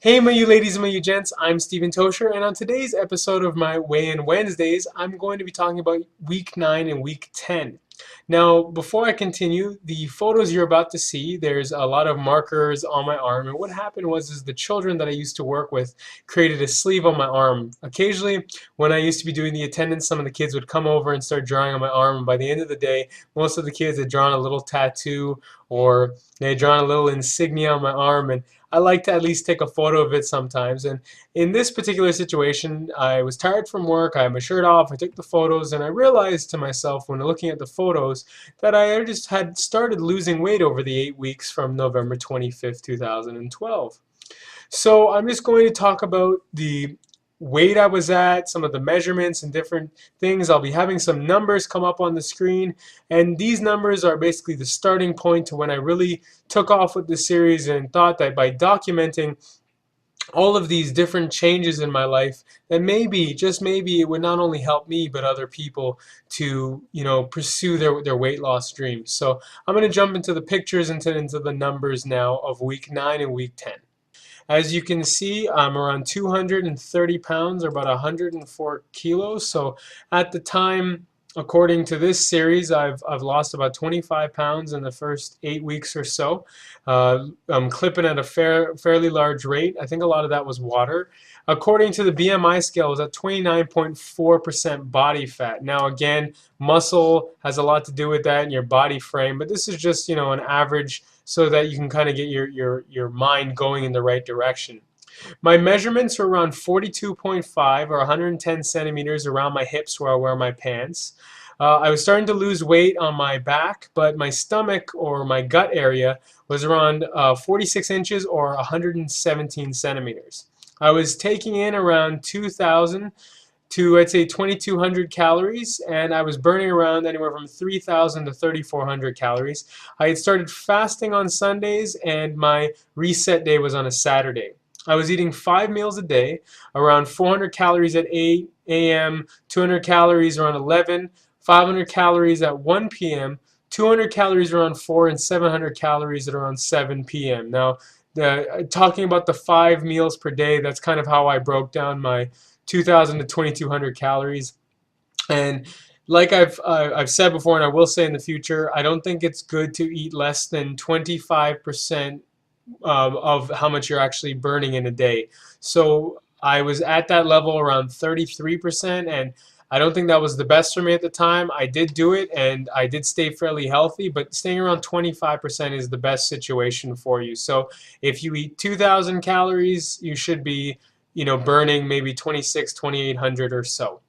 Hey my you ladies and my you gents, I'm Steven Tocher, and on today's episode of my Weigh-In Wednesdays, I'm going to be talking about week 9 and week 10. Now, before I continue, the photos you're about to see, there's a lot of markers on my arm, and what happened was is the children that I used to work with created a sleeve on my arm. Occasionally, when I used to be doing the attendance, some of the kids would come over and start drawing on my arm, and by the end of the day, most of the kids had drawn a little tattoo or they had drawn a little insignia on my arm, and I like to at least take a photo of it sometimes. And in this particular situation, I was tired from work, I had my shirt off, I took the photos, and I realized to myself when looking at the photos that I just had started losing weight over the 8 weeks from November 25th, 2012. So I'm just going to talk about the weight I was at, some of the measurements and different things. I'll be having some numbers come up on the screen, and these numbers are basically the starting point to when I really took off with this series and thought that by documenting all of these different changes in my life, that maybe, just maybe, it would not only help me but other people to, pursue their weight loss dreams. So I'm going to jump into the pictures and into the numbers now of week 9 and week 10. As you can see, I'm around 230 pounds, or about 104 kilos. So at the time, according to this series, I've lost about 25 pounds in the first 8 weeks or so. I'm clipping at a fairly large rate. I think a lot of that was water. According to the BMI scale, I was at 29.4% body fat. Now again, muscle has a lot to do with that in your body frame, but this is just, an average so that you can kind of get your mind going in the right direction. My measurements are around 42.5 or 110 centimeters around my hips where I wear my pants. I was starting to lose weight on my back, but my stomach or my gut area was around 46 inches or 117 centimeters. I was taking in around 2,000 to, I'd say, 2,200 calories, and I was burning around anywhere from 3,000 to 3,400 calories. I had started fasting on Sundays, and my reset day was on a Saturday. I was eating 5 meals a day, around 400 calories at 8 a.m., 200 calories around 11, 500 calories at 1 p.m., 200 calories around 4, and 700 calories at around 7 p.m. Now, talking about the 5 meals per day, that's kind of how I broke down my 2,000 to 2,200 calories. And like I've said before, and I will say in the future, I don't think it's good to eat less than 25% of how much you're actually burning in a day. So I was at that level around 33%, and I don't think that was the best for me at the time. I did do it, and I did stay fairly healthy, but staying around 25% is the best situation for you. So if you eat 2,000 calories, you should be burning maybe 2,800 or so.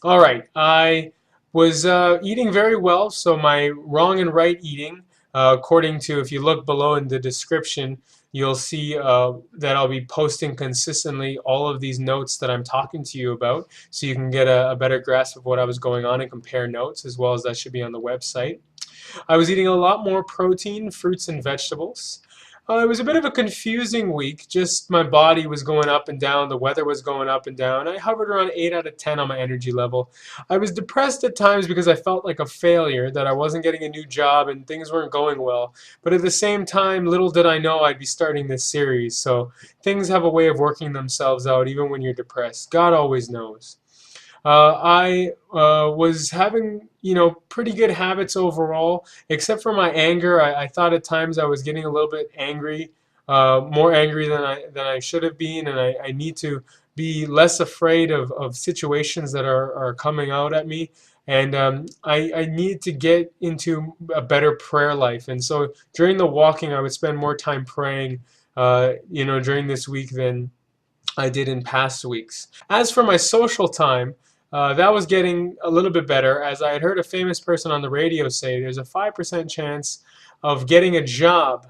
All right, I was eating very well, so my wrong and right eating, according to, if you look below in the description, you'll see that I'll be posting consistently all of these notes that I'm talking to you about, so you can get a better grasp of what I was going on and compare notes, as well as that should be on the website. I was eating a lot more protein, fruits, and vegetables. It was a bit of a confusing week. Just my body was going up and down. The weather was going up and down. I hovered around 8 out of 10 on my energy level. I was depressed at times because I felt like a failure, that I wasn't getting a new job and things weren't going well. But at the same time, little did I know I'd be starting this series. So things have a way of working themselves out even when you're depressed. God always knows. I was having, pretty good habits overall, except for my anger. I thought at times I was getting a little bit angry, more angry than I should have been, and I need to be less afraid of situations that are coming out at me. And I needed to get into a better prayer life. And so during the walking, I would spend more time praying, during this week than I did in past weeks. As for my social time, that was getting a little bit better, as I had heard a famous person on the radio say there's a 5% chance of getting a job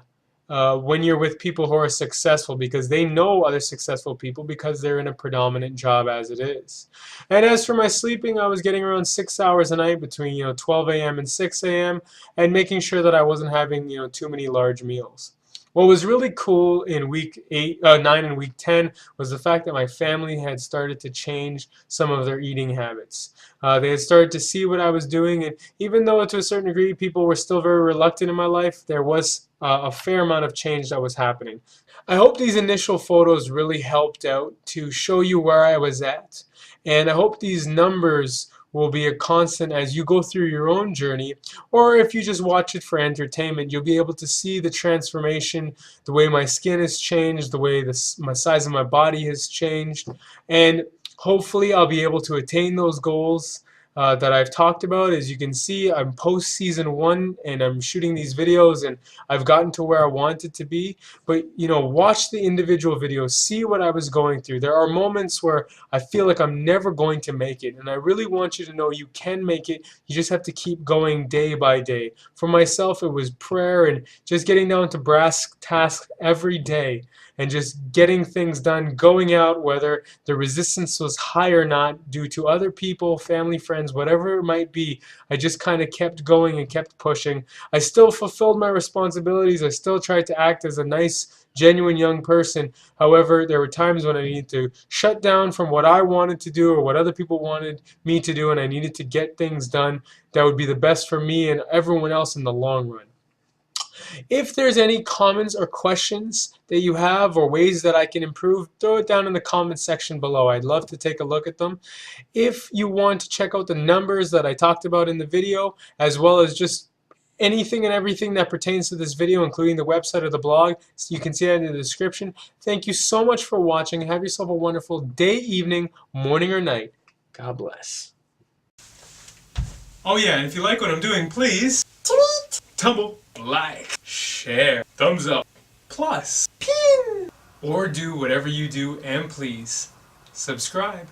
when you're with people who are successful, because they know other successful people because they're in a predominant job as it is. And as for my sleeping, I was getting around 6 hours a night between 12 a.m. and 6 a.m. and making sure that I wasn't having too many large meals. What was really cool in week 9 and week 10 was the fact that my family had started to change some of their eating habits. They had started to see what I was doing, and even though to a certain degree people were still very reluctant in my life, there was a fair amount of change that was happening. I hope these initial photos really helped out to show you where I was at. And I hope these numbers will be a constant as you go through your own journey, or if you just watch it for entertainment, you'll be able to see the transformation, the way my skin has changed, the way my size of my body has changed, and hopefully I'll be able to attain those goals that I've talked about. As you can see, I'm post season 1 and I'm shooting these videos and I've gotten to where I wanted to be. But watch the individual videos, see what I was going through. There are moments where I feel like I'm never going to make it, and I really want you to know you can make it. You just have to keep going day by day. For myself, it was prayer and just getting down to brass tasks every day and just getting things done, going out, whether the resistance was high or not, due to other people, family, friends, whatever it might be. I just kind of kept going and kept pushing. I still fulfilled my responsibilities. I still tried to act as a nice, genuine young person. However, there were times when I needed to shut down from what I wanted to do or what other people wanted me to do, and I needed to get things done that would be the best for me and everyone else in the long run. If there's any comments or questions that you have or ways that I can improve, throw it down in the comment section below. I'd love to take a look at them. If you want to check out the numbers that I talked about in the video, as well as just anything and everything that pertains to this video, including the website or the blog, you can see that in the description. Thank you so much for watching. Have yourself a wonderful day, evening, morning, or night. God bless. Oh yeah, and if you like what I'm doing, please tweet, tumble, like, share, thumbs up, plus pin, or do whatever you do, and please subscribe.